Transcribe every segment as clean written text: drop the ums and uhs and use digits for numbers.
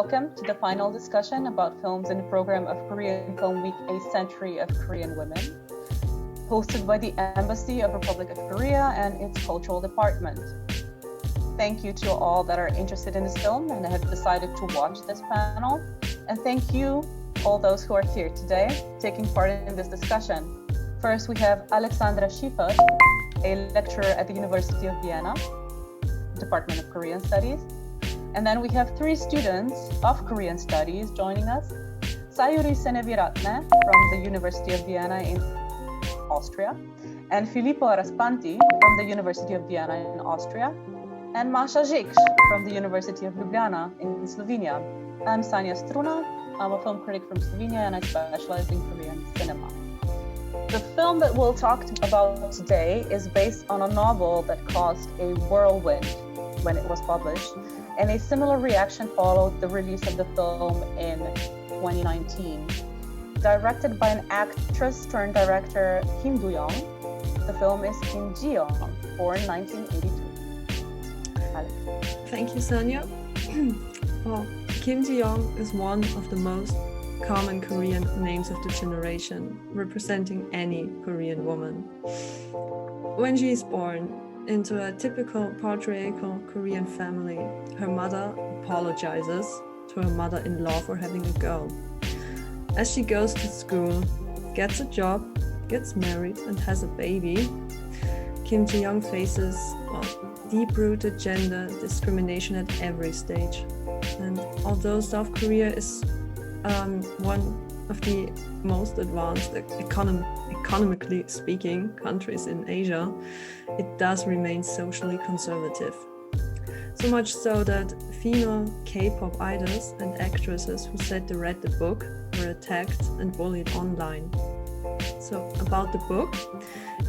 Welcome to the final discussion about films in the program of Korean Film Week, A Century of Korean Women, hosted by the Embassy of Republic of Korea and its cultural department. Thank you to all that are interested in this film and have decided to watch this panel. And thank you, all those who are here today, taking part in this discussion. First, we have Alexandra Schiefert, a lecturer at the University of Vienna, Department of Korean Studies. And then we have three students of Korean Studies joining us. Sayuri Seneviratne from the University of Vienna in Austria, and Filippo Raspanti from the University of Vienna in Austria, and Maša Žekš from the University of Ljubljana in Slovenia. I'm Sanja Struna. I'm a film critic from Slovenia and I specialize in Korean cinema. The film that we'll talk about today is based on a novel that caused a whirlwind when it was published, and a similar reaction followed the release of the film in 2019. Directed by an actress turned director Kim Do-young, the film is Kim Ji-young, born 1982. Alex. Thank you, Sanja. Well, Kim Ji-young is one of the most common Korean names of the generation, representing any Korean woman. When she is born into a typical patriarchal Korean family, her mother apologizes to her mother-in-law for having a girl. As she goes to school, gets a job, gets married and has a baby, Kim Ji-young faces deep-rooted gender discrimination at every stage. And although South Korea is one of the most advanced economically speaking countries in Asia, it does remain socially conservative. So much so that female K-pop idols and actresses who said they read the book were attacked and bullied online. So about the book,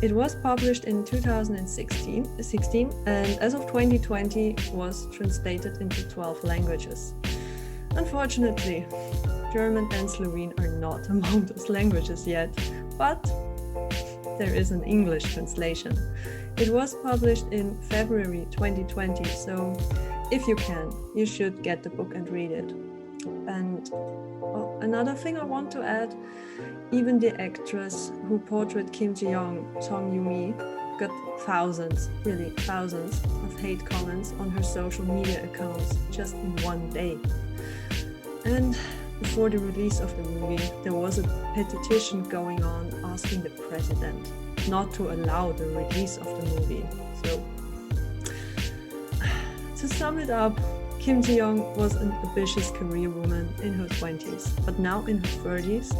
it was published in 2016 and as of 2020 was translated into 12 languages. Unfortunately, German and Slovene are not among those languages yet, but there is an English translation. It was published in February 2020, so if you can, you should get the book and read it. And another thing I want to add, even the actress who portrayed Kim Ji-young, Song Yoo-mi, got thousands of hate comments on her social media accounts just in one day. And before the release of the movie, there was a petition going on asking the president not to allow the release of the movie. So, to sum it up, Kim Ji-young was an ambitious career woman in her 20s, but now in her 30s,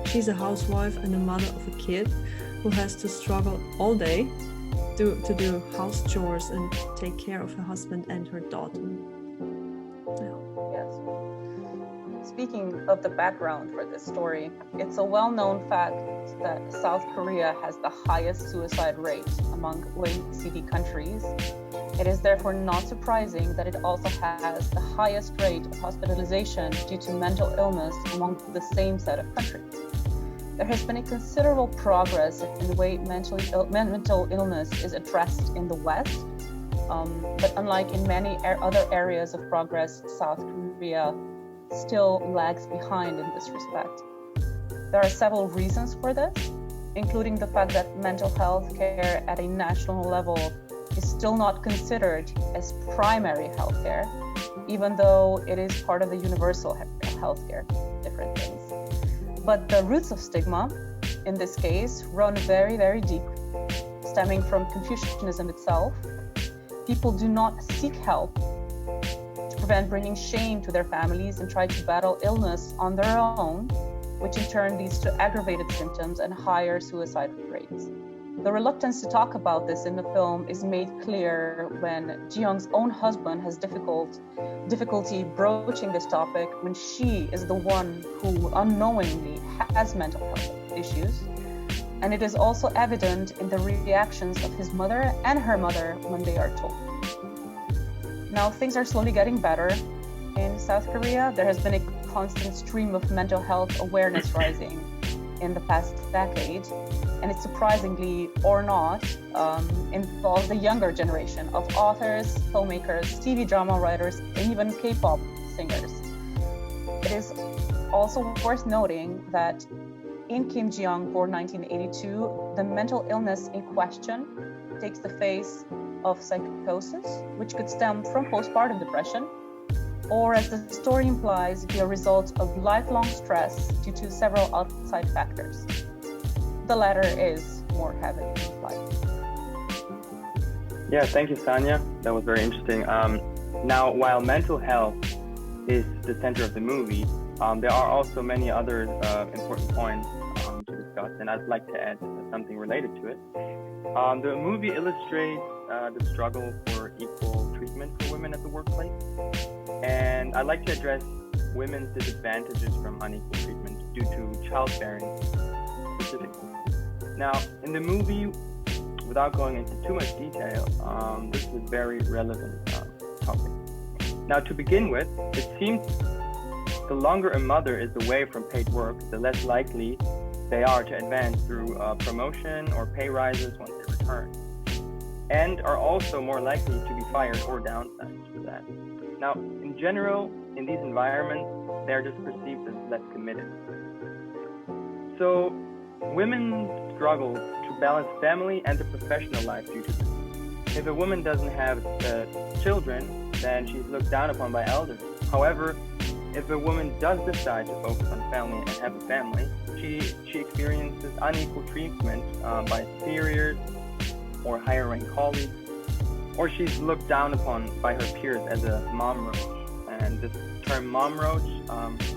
she's a housewife and a mother of a kid who has to struggle all day to do house chores and take care of her husband and her daughter. Yes. Speaking of the background for this story, it's a well-known fact that South Korea has the highest suicide rate among OECD countries. It is therefore not surprising that it also has the highest rate of hospitalization due to mental illness among the same set of countries. There has been a considerable progress in the way mental illness is addressed in the West, but unlike in many other areas of progress, South Korea still lags behind in this respect. There are several reasons for this, including the fact that mental health care at a national level is still not considered as primary health care, even though it is part of the universal health care, different things. But the roots of stigma, in this case, run very, very deep, stemming from Confucianism itself. People do not seek help to prevent bringing shame to their families and try to battle illness on their own, which in turn leads to aggravated symptoms and higher suicide rates. The reluctance to talk about this in the film is made clear when Ji-young's own husband has difficulty broaching this topic when she is the one who unknowingly has mental health issues. And it is also evident in the reactions of his mother and her mother when they are told. Now things are slowly getting better in South Korea. There has been a constant stream of mental health awareness rising in the past decade, and it surprisingly or not involves the younger generation of authors, filmmakers, TV drama writers, and even K-pop singers. It is also worth noting that in Kim Ji-young, born 1982, the mental illness in question takes the face of psychosis, which could stem from postpartum depression, or as the story implies, be a result of lifelong stress due to several outside factors. The latter is more heavily implied. Yeah, thank you, Sanja. That was very interesting. Now, while mental health is the center of the movie, there are also many other important points to discuss, and I'd like to add something related to it. The movie illustrates the struggle for equal treatment for women at the workplace, and I'd like to address women's disadvantages from unequal treatment due to childbearing specifically. Now, in the movie, without going into too much detail, this is a very relevant topic. Now, to begin with, it seems the longer a mother is away from paid work, the less likely they are to advance through promotion or pay rises once they return, and are also more likely to be fired or downsized for that. Now, in general, in these environments, they're just perceived as less committed. So, women struggle to balance family and the professional life due to this. If a woman doesn't have children, then she's looked down upon by elders. However, if a woman does decide to focus on family and have a family, she experiences unequal treatment by superiors or higher ranked colleagues, or she's looked down upon by her peers as a mom roach. And this term mom roach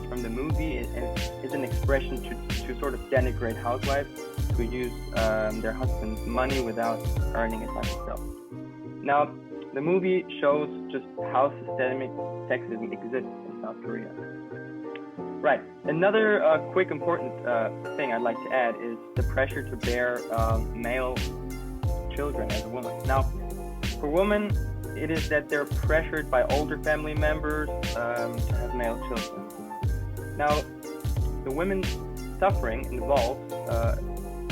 from the movie is an expression to sort of denigrate housewives who use their husband's money without earning it by themselves. Now, the movie shows just how systemic sexism exists in South Korea. Right. Another quick important thing I'd like to add is the pressure to bear male children as a woman. Now, for women, it is that they're pressured by older family members to have male children. Now, the women's suffering involves,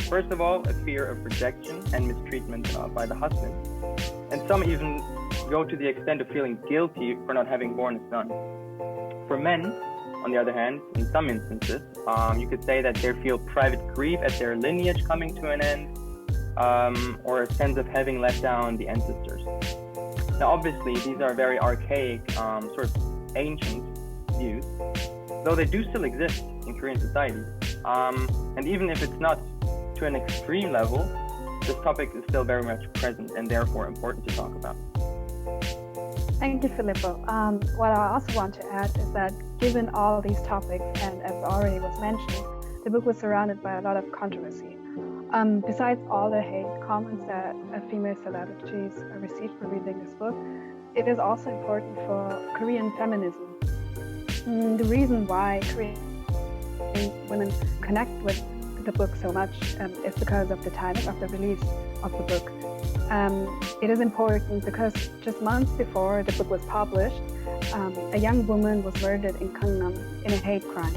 first of all, a fear of rejection and mistreatment by the husband. And some even go to the extent of feeling guilty for not having born a son. For men, on the other hand, in some instances, you could say that they feel private grief at their lineage coming to an end, or a sense of having let down the ancestors. Now, obviously, these are very archaic, sort of ancient views, though they do still exist in Korean society. And even if it's not to an extreme level, this topic is still very much present and therefore important to talk about. Thank you, Filippo. What I also want to add is that given all these topics, and as already was mentioned, the book was surrounded by a lot of controversy. Besides all the hate comments that female celebrities received for reading this book, it is also important for Korean feminism. The reason why Korean women connect with the book so much is because of the timing of the release of the book. It is important because just months before the book was published, a young woman was murdered in Gangnam in a hate crime.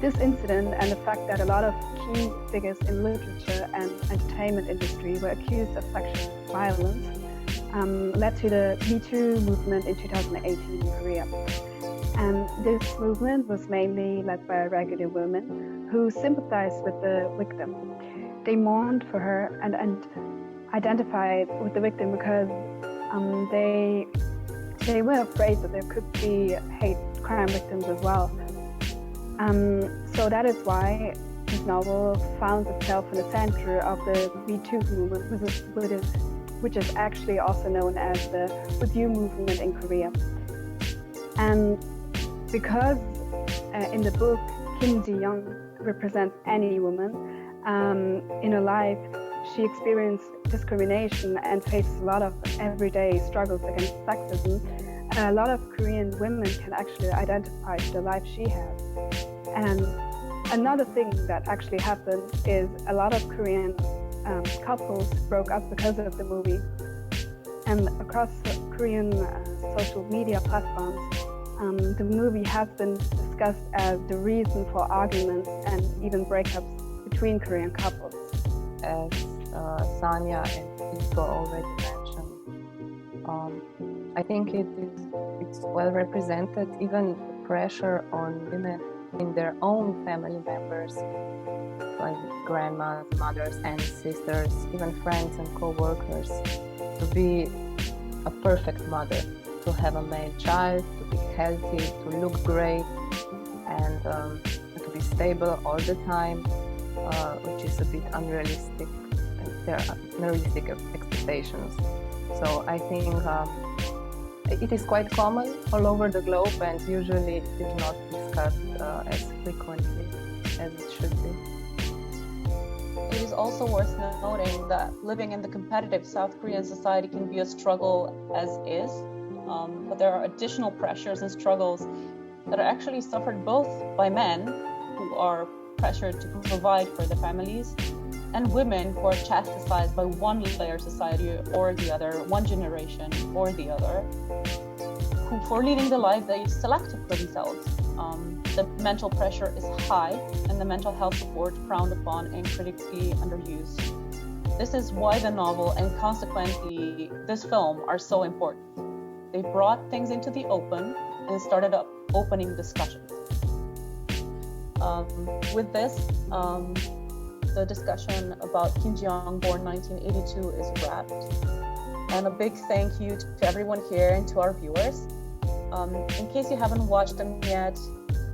This incident and the fact that a lot of key figures in literature and entertainment industry were accused of sexual violence led to the Me Too movement in 2018 in Korea. And this movement was mainly led by regular women who sympathized with the victim. They mourned for her and identified with the victim because they were afraid that there could be hate crime victims as well. So that is why this novel found itself in the center of the Me Too movement, which is actually also known as the With You movement in Korea. And because in the book, Kim Ji-young represents any woman, in her life, she experienced discrimination and faces a lot of everyday struggles against sexism. A lot of Korean women can actually identify with the life she has. And another thing that actually happened is a lot of Korean couples broke up because of the movie. And across Korean social media platforms, the movie has been discussed as the reason for arguments and even breakups between Korean couples. As Sanja and Filippo already mentioned, I think it's well represented. Even pressure on women in their own family members, like grandmas, mothers, and sisters, even friends and co-workers, to be a perfect mother, to have a male child, to be healthy, to look great, and to be stable all the time, which is a bit unrealistic. There are unrealistic expectations. So I think it is quite common all over the globe, and usually it is not discussed as frequently as it should be. It is also worth noting that living in the competitive South Korean society can be a struggle as is, but there are additional pressures and struggles that are actually suffered both by men who are pressured to provide for their families, and women who are chastised by one layer society or the other, one generation or the other, who for leading the life they selected for themselves. The mental pressure is high, and the mental health support frowned upon and critically underused. This is why the novel and consequently this film are so important. They brought things into the open and started up opening discussions. With this, the discussion about Kim Ji-young, born 1982, is wrapped. And a big thank you to everyone here and to our viewers. In case you haven't watched them yet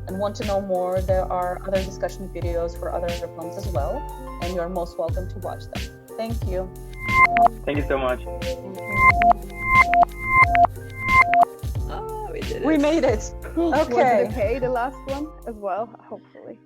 and want to know more, there are other discussion videos for other films as well, and you're most welcome to watch them. Thank you. Thank you so much. Oh, we did it. We made it. Was Okay. it okay, the last one as well, hopefully?